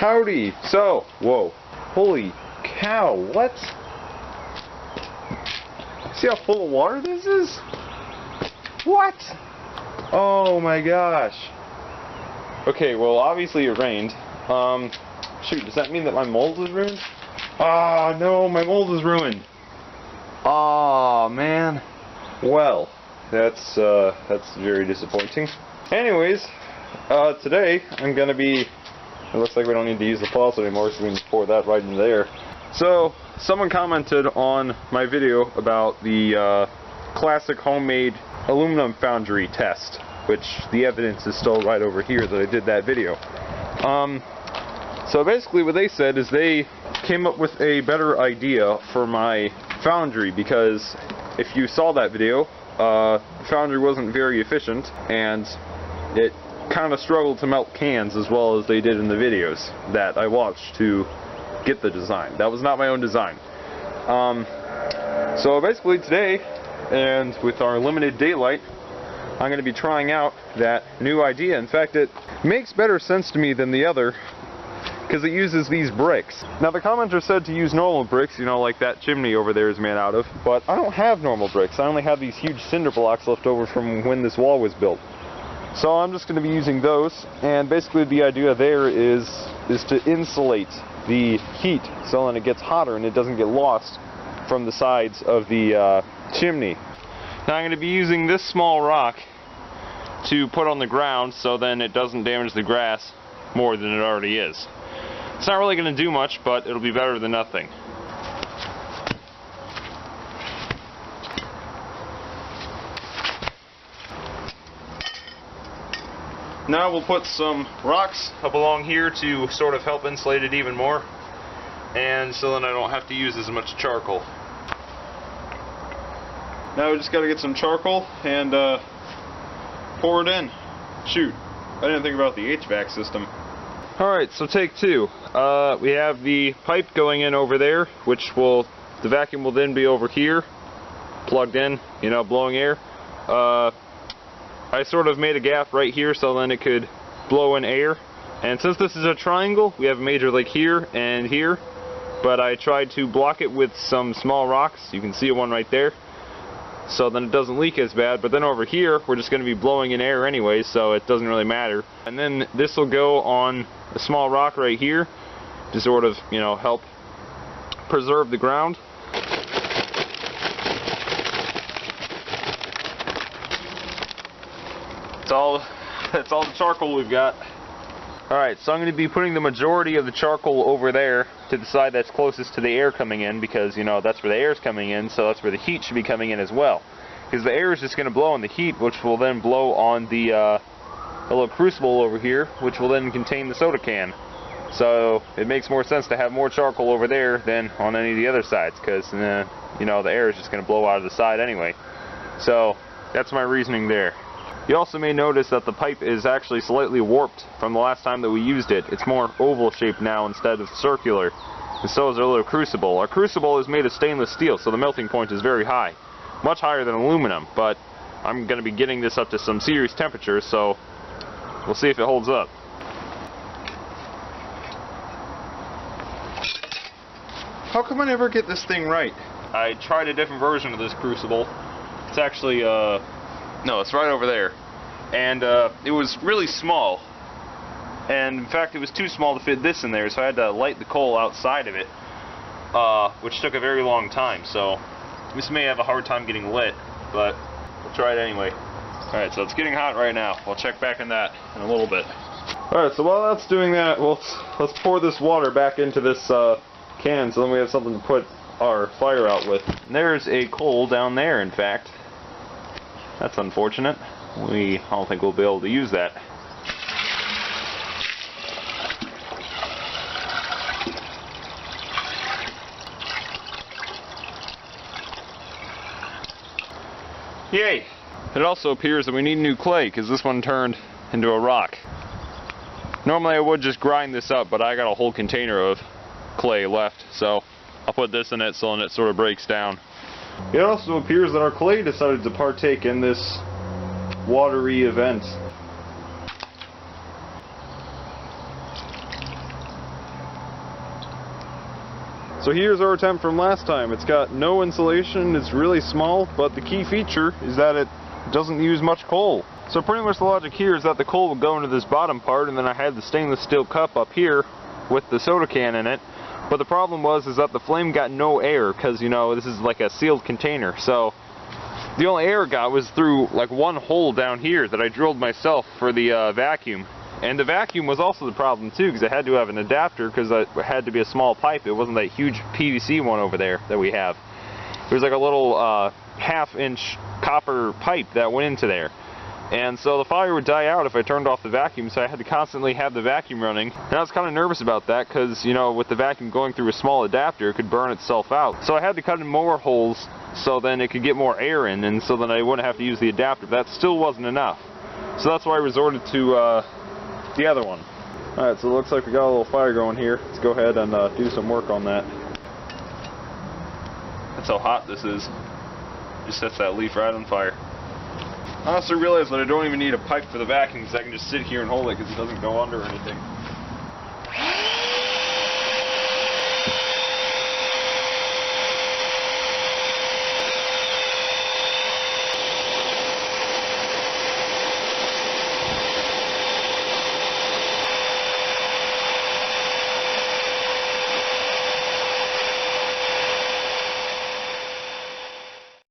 Howdy! So, whoa. Holy cow, what? See how full of water this is? What? Oh my gosh. Okay, well obviously it rained. Shoot, does that mean that my mold is ruined? Ah, no, my mold is ruined. Aw, man. Well, that's very disappointing. Anyways, today I'm gonna be... It looks like we don't need to use the faucet anymore, so we can just pour that right in there. So, someone commented on my video about the classic homemade aluminum foundry test, which the evidence is still right over here that I did that video. So basically what they said is they came up with a better idea for my foundry, because if you saw that video, the foundry wasn't very efficient, and it kind of struggled to melt cans as well as they did in the videos that I watched to get the design. That was not my own design. So basically today, and with our limited daylight, I'm going to be trying out that new idea. In fact, it makes better sense to me than the other, because it uses these bricks. Now the commenter said to use normal bricks, you know, like that chimney over there is made out of, but I don't have normal bricks. I only have these huge cinder blocks left over from when this wall was built. So I'm just going to be using those, and basically the idea there is to insulate the heat so when it gets hotter and it doesn't get lost from the sides of the chimney. Now I'm going to be using this small rock to put on the ground so then it doesn't damage the grass more than it already is. It's not really going to do much, but it'll be better than nothing. Now we'll put some rocks up along here to sort of help insulate it even more, and so then I don't have to use as much charcoal. Now we just got to get some charcoal and pour it in. Shoot, I didn't think about the HVAC system. Alright, so take two. We have the pipe going in over there, which will, the vacuum will then be over here, plugged in, you know, blowing air. I sort of made a gap right here so then it could blow in air. And since this is a triangle, we have a major leak here and here, but I tried to block it with some small rocks. You can see one right there. So then it doesn't leak as bad, but then over here we're just going to be blowing in air anyway, so it doesn't really matter. And then this will go on a small rock right here to sort of, you know, help preserve the ground. That's all the charcoal we've got. Alright, so I'm going to be putting the majority of the charcoal over there to the side that's closest to the air coming in, because, you know, that's where the air is coming in, so that's where the heat should be coming in as well. Because the air is just going to blow on the heat, which will then blow on the little crucible over here, which will then contain the soda can. So it makes more sense to have more charcoal over there than on any of the other sides, because, you know, the air is just going to blow out of the side anyway. So that's my reasoning there. You also may notice that the pipe is actually slightly warped from the last time that we used it. It's more oval shaped now instead of circular. And so is our little crucible. Our crucible is made of stainless steel, so the melting point is very high. Much higher than aluminum, but I'm going to be getting this up to some serious temperatures, so we'll see if it holds up. How come I never get this thing right? I tried a different version of this crucible. It's actually, no, it's right over there. And it was really small. And in fact, it was too small to fit this in there, so I had to light the coal outside of it, which took a very long time. So this may have a hard time getting lit, but we'll try it anyway. Alright, so it's getting hot right now. We'll check back on that in a little bit. Alright, so while that's doing that, let's pour this water back into this can, so then we have something to put our fire out with. And there's a coal down there, in fact. That's unfortunate. I don't think we'll be able to use that. Yay! It also appears that we need new clay, because this one turned into a rock. Normally I would just grind this up, but I got a whole container of clay left, so I'll put this in it so then it sort of breaks down. It also appears that our clay decided to partake in this watery event. So here's our attempt from last time. It's got no insulation, it's really small, but the key feature is that it doesn't use much coal. So pretty much the logic here is that the coal would go into this bottom part, and then I had the stainless steel cup up here with the soda can in it. But the problem was that the flame got no air, because, you know, this is like a sealed container. So the only air it got was through like one hole down here that I drilled myself for the vacuum. And the vacuum was also the problem too, because I had to have an adapter, because it had to be a small pipe. It wasn't that huge PVC one over there that we have. It was like a little half-inch copper pipe that went into there. And so the fire would die out if I turned off the vacuum, so I had to constantly have the vacuum running. And I was kind of nervous about that, because, you know, with the vacuum going through a small adapter, it could burn itself out. So I had to cut in more holes so then it could get more air in, and so then I wouldn't have to use the adapter. But that still wasn't enough. So that's why I resorted to the other one. Alright, so it looks like we got a little fire going here. Let's go ahead and do some work on that. That's how hot this is. Just sets that leaf right on fire. I honestly realized that I don't even need a pipe for the vacuum, because I can just sit here and hold it because it doesn't go under or anything.